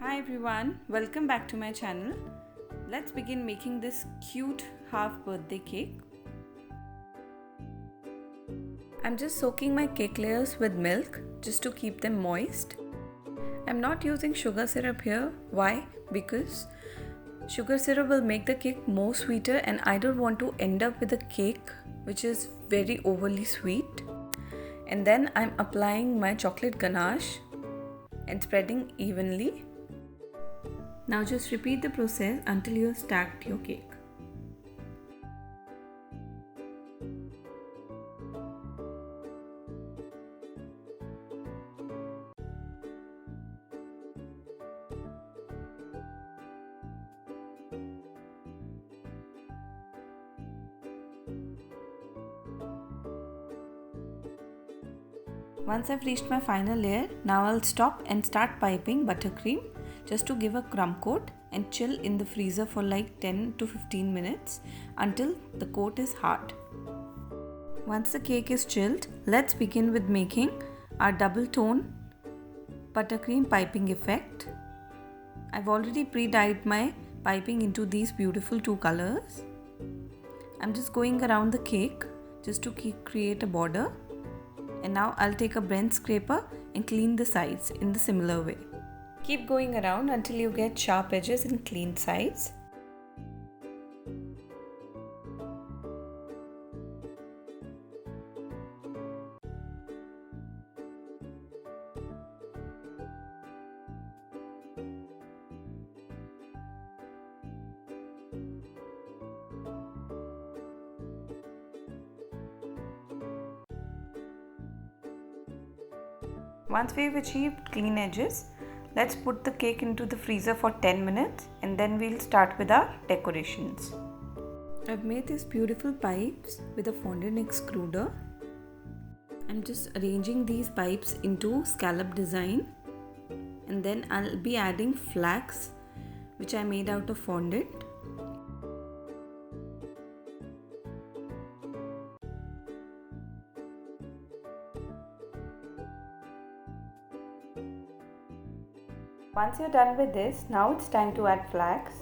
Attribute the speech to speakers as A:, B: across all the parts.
A: Hi everyone, welcome back to my channel. Let's begin making this cute half birthday cake. I'm just soaking my cake layers with milk just to keep them moist. I'm not using sugar syrup here. Why? Because sugar syrup will make the cake more sweeter and I don't want to end up with a cake which is very overly sweet. And then I'm applying my chocolate ganache and spreading evenly. Now just repeat the process until you have stacked your cake. Once I've reached my final layer, now I'll stop and start piping buttercream just to give a crumb coat and chill in the freezer for like 10 to 15 minutes until the coat is hard. Once the cake is chilled, let's begin with making our double tone buttercream piping effect. I've already pre-dyed my piping into these beautiful two colors. I'm just going around the cake just to create a border. And now I'll take a Brent scraper and clean the sides in the similar way. Keep going around until you get sharp edges and clean sides. Once we've achieved clean edges, let's put the cake into the freezer for 10 minutes and then we'll start with our decorations. I've made these beautiful pipes with a fondant extruder. I'm just arranging these pipes into scallop design and then I'll be adding flags which I made out of fondant. Once you're done with this, now it's time to add flags.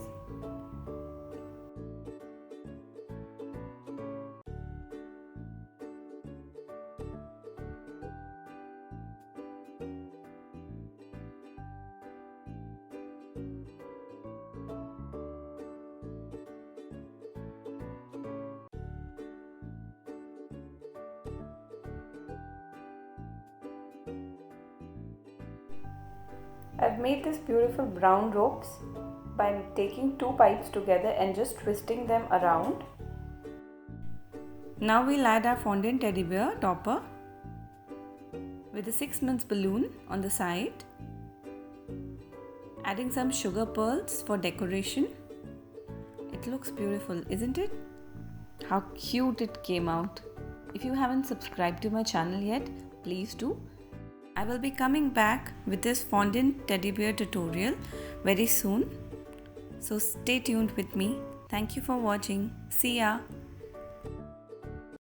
A: I've made this beautiful brown ropes by taking two pipes together and just twisting them around. Now we'll add our fondant teddy bear topper with a 6 months balloon on the side. Adding some sugar pearls for decoration. It looks beautiful, isn't it? How cute it came out. If you haven't subscribed to my channel yet, please do. I will be coming back with this fondant teddy bear tutorial very soon. So stay tuned with me. Thank you for watching. See ya.